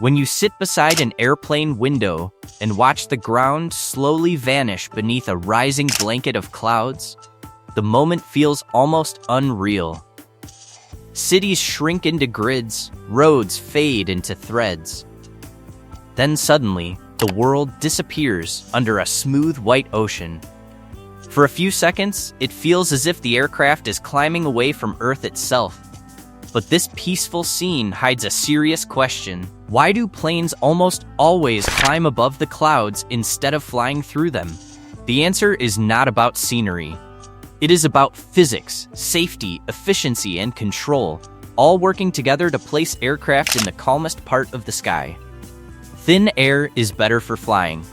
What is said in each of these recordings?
When you sit beside an airplane window and watch the ground slowly vanish beneath a rising blanket of clouds, the moment feels almost unreal. Cities shrink into grids, roads fade into threads. Then suddenly, the world disappears under a smooth white ocean. For a few seconds, it feels as if the aircraft is climbing away from Earth itself. But this peaceful scene hides a serious question. Why do planes almost always climb above the clouds instead of flying through them? The answer is not about scenery. It is about physics, safety, efficiency, and control, all working together to place aircraft in the calmest part of the sky. Thin air is better for flying.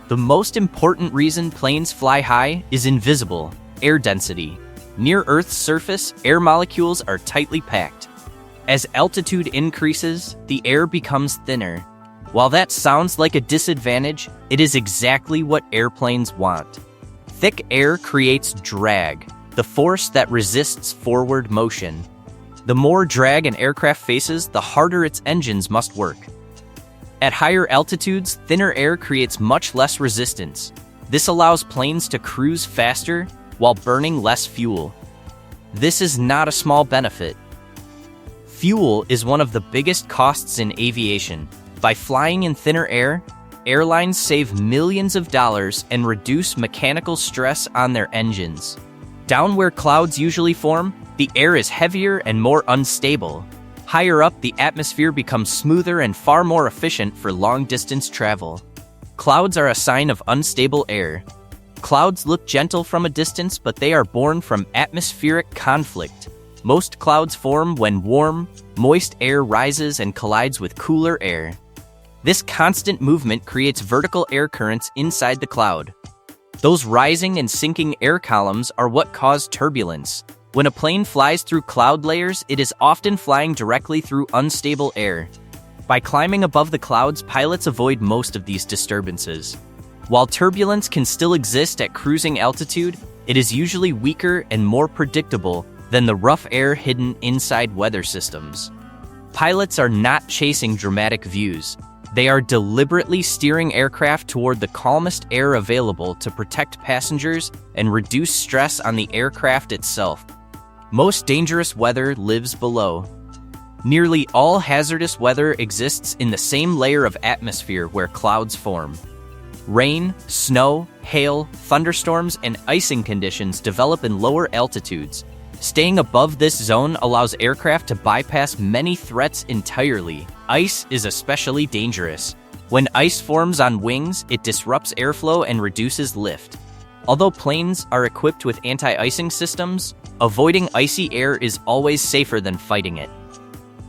The most important reason planes fly high is invisible: air density. Near Earth's surface, air molecules are tightly packed. As altitude increases, the air becomes thinner. While that sounds like a disadvantage, it is exactly what airplanes want. Thick air creates drag, the force that resists forward motion. The more drag an aircraft faces, the harder its engines must work. At higher altitudes, thinner air creates much less resistance. This allows planes to cruise faster while burning less fuel. This is not a small benefit. Fuel is one of the biggest costs in aviation. By flying in thinner air, airlines save millions of dollars and reduce mechanical stress on their engines. Down where clouds usually form, the air is heavier and more unstable. Higher up, the atmosphere becomes smoother and far more efficient for long-distance travel. Clouds are a sign of unstable air. Clouds look gentle from a distance, but they are born from atmospheric conflict. Most clouds form when warm, moist air rises and collides with cooler air. This constant movement creates vertical air currents inside the cloud. Those rising and sinking air columns are what cause turbulence. When a plane flies through cloud layers, it is often flying directly through unstable air. By climbing above the clouds, pilots avoid most of these disturbances. While turbulence can still exist at cruising altitude, it is usually weaker and more predictable than the rough air hidden inside weather systems. Pilots are not chasing dramatic views. They are deliberately steering aircraft toward the calmest air available to protect passengers and reduce stress on the aircraft itself. Most dangerous weather lives below. Nearly all hazardous weather exists in the same layer of atmosphere where clouds form. Rain, snow, hail, thunderstorms, and icing conditions develop in lower altitudes. Staying above this zone allows aircraft to bypass many threats entirely. Ice is especially dangerous. When ice forms on wings, it disrupts airflow and reduces lift. Although planes are equipped with anti-icing systems, avoiding icy air is always safer than fighting it.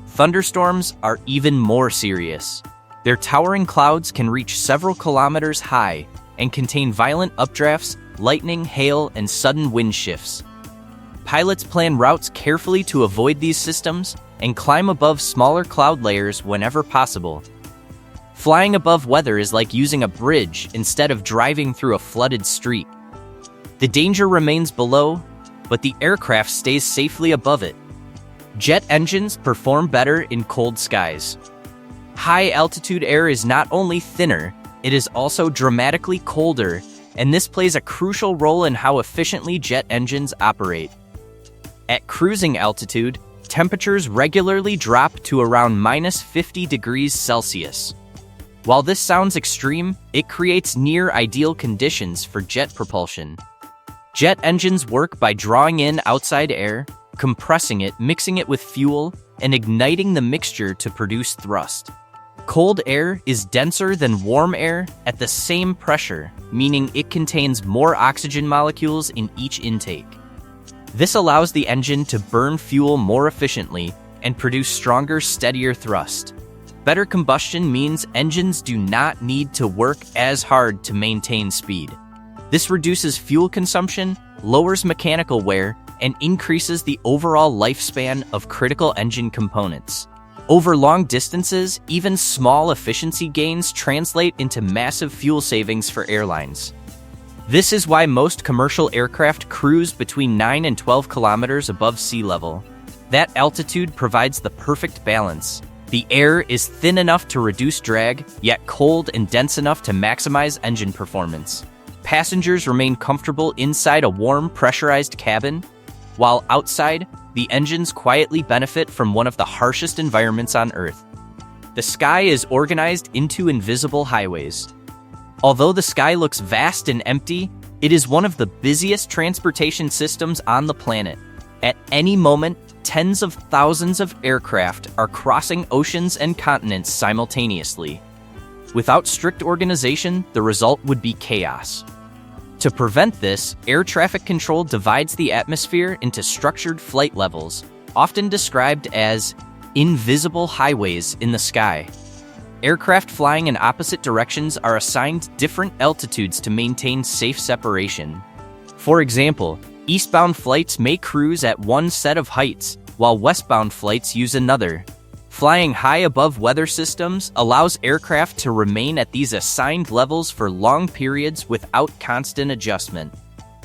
Thunderstorms are even more serious. Their towering clouds can reach several kilometers high and contain violent updrafts, lightning, hail, and sudden wind shifts. Pilots plan routes carefully to avoid these systems and climb above smaller cloud layers whenever possible. Flying above weather is like using a bridge instead of driving through a flooded street. The danger remains below, but the aircraft stays safely above it. Jet engines perform better in cold skies. High-altitude air is not only thinner, it is also dramatically colder, and this plays a crucial role in how efficiently jet engines operate. At cruising altitude, temperatures regularly drop to around minus 50 degrees Celsius. While this sounds extreme, it creates near-ideal conditions for jet propulsion. Jet engines work by drawing in outside air, compressing it, mixing it with fuel, and igniting the mixture to produce thrust. Cold air is denser than warm air at the same pressure, meaning it contains more oxygen molecules in each intake. This allows the engine to burn fuel more efficiently and produce stronger, steadier thrust. Better combustion means engines do not need to work as hard to maintain speed. This reduces fuel consumption, lowers mechanical wear, and increases the overall lifespan of critical engine components. Over long distances, even small efficiency gains translate into massive fuel savings for airlines. This is why most commercial aircraft cruise between 9 and 12 kilometers above sea level. That altitude provides the perfect balance. The air is thin enough to reduce drag, yet cold and dense enough to maximize engine performance. Passengers remain comfortable inside a warm, pressurized cabin, while outside, the engines quietly benefit from one of the harshest environments on Earth. The sky is organized into invisible highways. Although the sky looks vast and empty, it is one of the busiest transportation systems on the planet. At any moment, tens of thousands of aircraft are crossing oceans and continents simultaneously. Without strict organization, the result would be chaos. To prevent this, air traffic control divides the atmosphere into structured flight levels, often described as invisible highways in the sky. Aircraft flying in opposite directions are assigned different altitudes to maintain safe separation. For example, eastbound flights may cruise at one set of heights, while westbound flights use another. Flying high above weather systems allows aircraft to remain at these assigned levels for long periods without constant adjustment.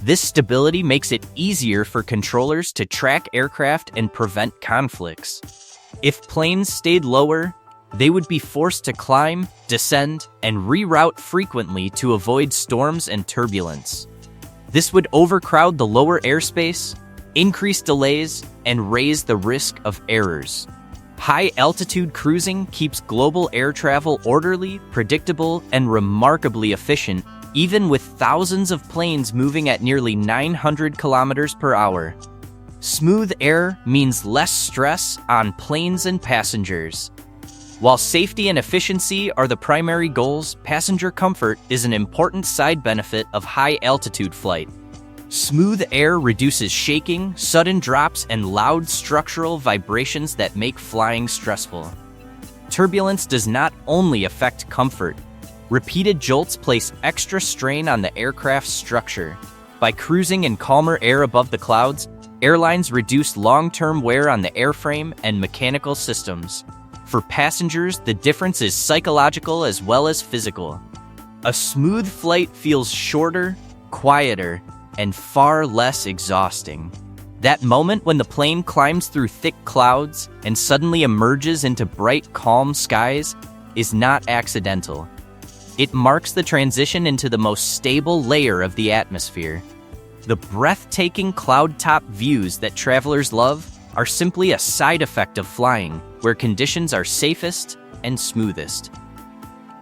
This stability makes it easier for controllers to track aircraft and prevent conflicts. If planes stayed lower, they would be forced to climb, descend, and reroute frequently to avoid storms and turbulence. This would overcrowd the lower airspace, increase delays, and raise the risk of errors. High-altitude cruising keeps global air travel orderly, predictable, and remarkably efficient, even with thousands of planes moving at nearly 900 kilometers per hour. Smooth air means less stress on planes and passengers. While safety and efficiency are the primary goals, passenger comfort is an important side benefit of high-altitude flight. Smooth air reduces shaking, sudden drops, and loud structural vibrations that make flying stressful. Turbulence does not only affect comfort. Repeated jolts place extra strain on the aircraft's structure. By cruising in calmer air above the clouds, airlines reduce long-term wear on the airframe and mechanical systems. For passengers, the difference is psychological as well as physical. A smooth flight feels shorter, quieter, and far less exhausting. That moment when the plane climbs through thick clouds and suddenly emerges into bright, calm skies is not accidental. It marks the transition into the most stable layer of the atmosphere. The breathtaking cloud-top views that travelers love are simply a side effect of flying, where conditions are safest and smoothest.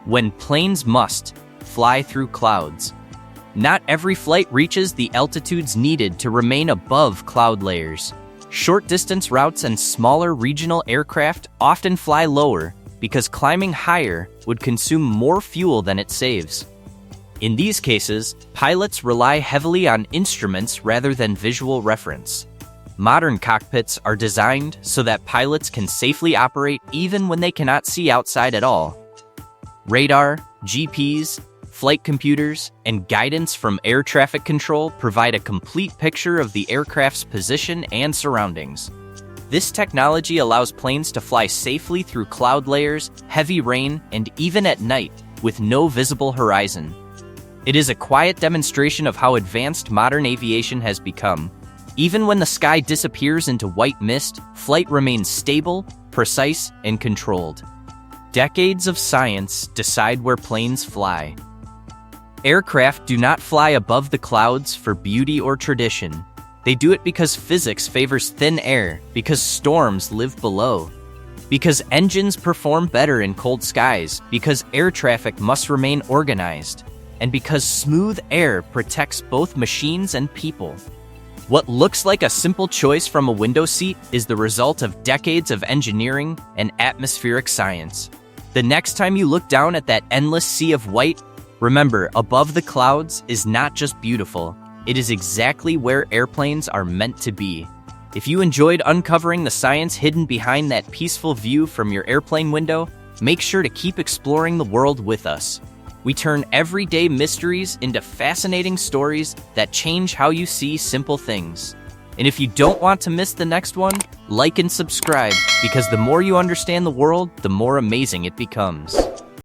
When planes must fly through clouds, not every flight reaches the altitudes needed to remain above cloud layers. Short-distance routes and smaller regional aircraft often fly lower because climbing higher would consume more fuel than it saves. In these cases, pilots rely heavily on instruments rather than visual reference. Modern cockpits are designed so that pilots can safely operate even when they cannot see outside at all. Radar, GPS, flight computers, and guidance from air traffic control provide a complete picture of the aircraft's position and surroundings. This technology allows planes to fly safely through cloud layers, heavy rain, and even at night, with no visible horizon. It is a quiet demonstration of how advanced modern aviation has become. Even when the sky disappears into white mist, flight remains stable, precise, and controlled. Decades of science decide where planes fly. Aircraft do not fly above the clouds for beauty or tradition. They do it because physics favors thin air, because storms live below, because engines perform better in cold skies, because air traffic must remain organized, and because smooth air protects both machines and people. What looks like a simple choice from a window seat is the result of decades of engineering and atmospheric science. The next time you look down at that endless sea of white, remember, above the clouds is not just beautiful, it is exactly where airplanes are meant to be. If you enjoyed uncovering the science hidden behind that peaceful view from your airplane window, make sure to keep exploring the world with us. We turn everyday mysteries into fascinating stories that change how you see simple things. And if you don't want to miss the next one, like and subscribe, because the more you understand the world, the more amazing it becomes.